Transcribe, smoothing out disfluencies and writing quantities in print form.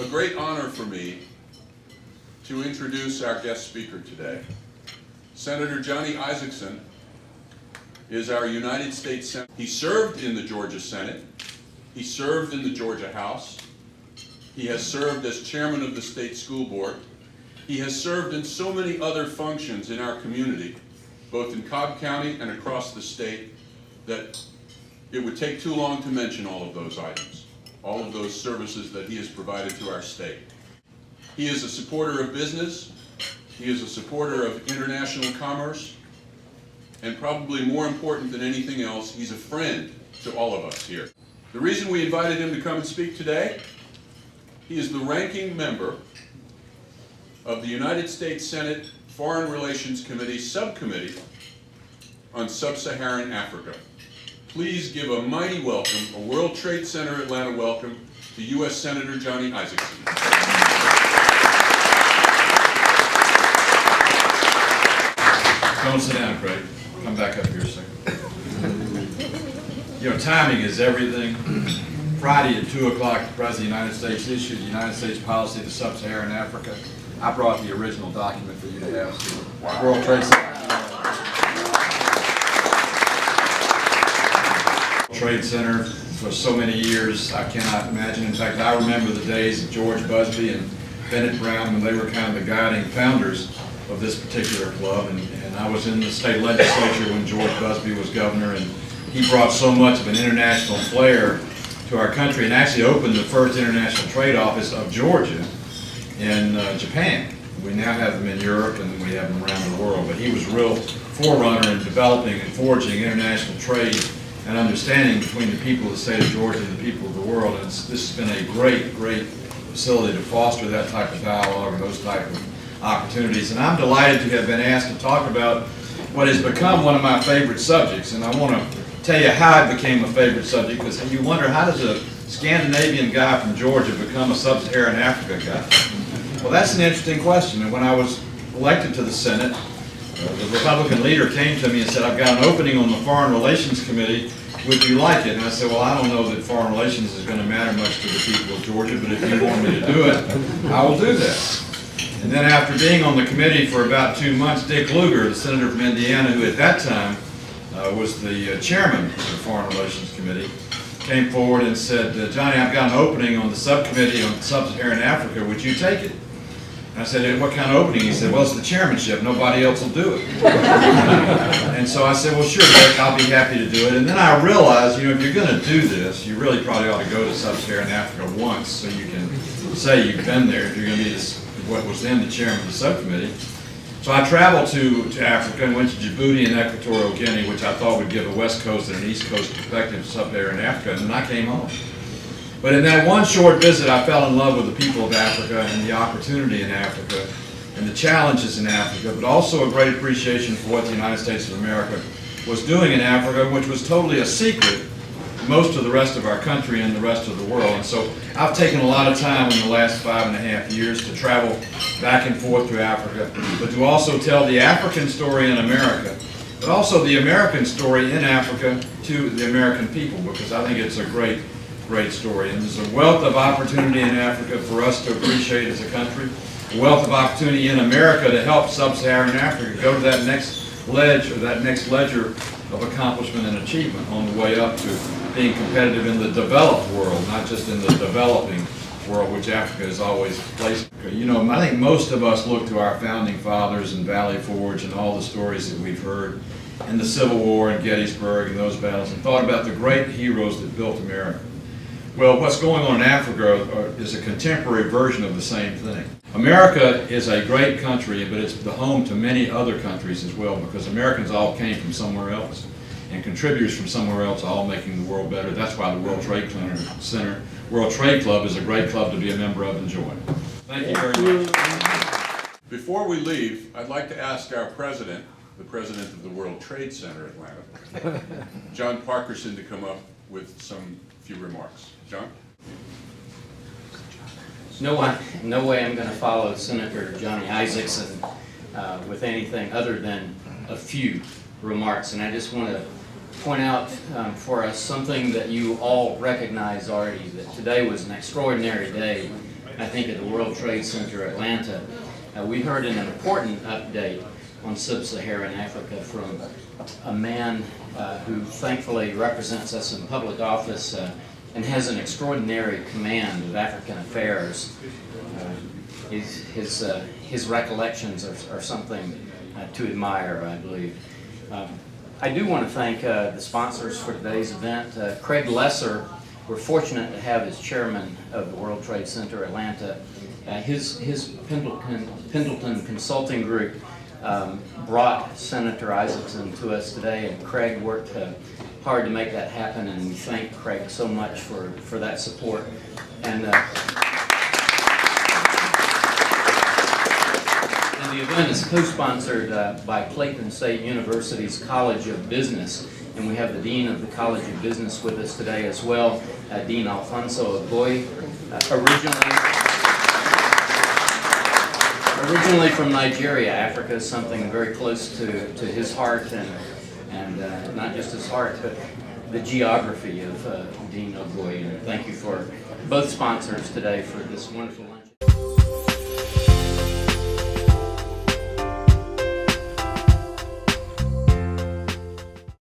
a great honor for me to introduce our guest speaker today. Senator Johnny Isakson is our United States Senator. He served in the Georgia Senate. He served in the Georgia House. He has served as chairman of the state school board. He has served in so many other functions in our community, both in Cobb County and across the state, that it would take too long to mention all of those items, all of those services that he has provided to our state. He is a supporter of business. He is a supporter of international commerce. And probably more important than anything else, he's a friend to all of us here. The reason we invited him to come and speak today, he is the ranking member of the United States Senate Foreign Relations Committee Subcommittee on Sub-Saharan Africa. Please give a mighty welcome, a World Trade Center Atlanta welcome, to U.S. Senator Johnny Isakson. Don't sit down, Craig. Come back up here a second. You know, timing is everything. Friday at 2 o'clock, the President of the United States issued the United States policy to Sub-Saharan Africa. I brought the original document for you to have. Wow. World Trade Center for so many years, I cannot imagine. In fact, I remember the days of George Busby and Bennett Brown when they were kind of the guiding founders of this particular club, and I was in the state legislature when George Busby was governor, and he brought so much of an international flair to our country and actually opened the first international trade office of Georgia in Japan. We now have them in Europe and we have them around the world, but he was a real forerunner in developing and forging international trade and understanding between the people of the state of Georgia and the people of the world. And this has been a great, great facility to foster that type of dialogue and those type of opportunities. And I'm delighted to have been asked to talk about what has become one of my favorite subjects. And I want to tell you how it became a favorite subject, because you wonder, how does a Scandinavian guy from Georgia become a Sub-Saharan Africa guy? Well, that's an interesting question. And when I was elected to the Senate, the Republican leader came to me and said, I've got an opening on the Foreign Relations Committee. Would you like it? And I said, well, I don't know that foreign relations is going to matter much to the people of Georgia, but if you want me to do it, I will do that. And then after being on the committee for about 2 months, Dick Lugar, the senator from Indiana, who at that time was the chairman of the Foreign Relations Committee, came forward and said, Johnny, I've got an opening on the subcommittee on Sub-Saharan Africa. Would you take it? And I said, what kind of opening? He said, well, it's the chairmanship. Nobody else will do it. And so I said, well, sure, Dick, I'll be happy to do it. And then I realized, if you're going to do this, you really probably ought to go to Sub-Saharan Africa once so you can say you've been there if you're going to be what was then the chairman of the subcommittee. So I traveled to Africa and went to Djibouti and Equatorial Guinea, which I thought would give a West Coast and an East Coast perspective of Sub-Saharan Africa, and then I came home. But in that one short visit, I fell in love with the people of Africa and the opportunity in Africa and the challenges in Africa, but also a great appreciation for what the United States of America was doing in Africa, which was totally a secret to most of the rest of our country and the rest of the world. And so I've taken a lot of time in the last 5.5 years to travel back and forth through Africa, but to also tell the African story in America, but also the American story in Africa to the American people, because I think it's a great story. And there's a wealth of opportunity in Africa for us to appreciate as a country, a wealth of opportunity in America to help Sub-Saharan Africa go to that next ledge, or that next ledger of accomplishment and achievement on the way up to being competitive in the developed world, not just in the developing world, which Africa is always placed. I think most of us look to our founding fathers and Valley Forge and all the stories that we've heard in the Civil War and Gettysburg and those battles, and thought about the great heroes that built America. Well, what's going on in Africa is a contemporary version of the same thing. America is a great country, but it's the home to many other countries as well, because Americans all came from somewhere else, and contributors from somewhere else all making the world better. That's why the World Trade Center, World Trade Club, is a great club to be a member of and join. Thank you very much. Before we leave, I'd like to ask our president, the president of the World Trade Center Atlanta, John Parkerson, to come up with some few remarks. John? No way I'm going to follow Senator Johnny Isakson with anything other than a few remarks. And I just want to point out for us something that you all recognize already, that today was an extraordinary day I think, at the World Trade Center, Atlanta. We heard an important update on Sub-Saharan Africa from a man who thankfully represents us in public office and has an extraordinary command of African affairs. His recollections are something to admire, I believe. I do want to thank the sponsors for today's event. Craig Lesser, we're fortunate to have as chairman of the World Trade Center Atlanta. His Pendleton Consulting Group brought Senator Isakson to us today, and Craig worked hard to make that happen, and we thank Craig so much for that support. And the event is co-sponsored by Clayton State University's College of Business, and we have the Dean of the College of Business with us today as well, Dean Alfonso Agoy, originally from Nigeria. Africa is something very close to his heart, and not just his heart, but the geography of Dean Agoy. And thank you for both sponsors today for this wonderful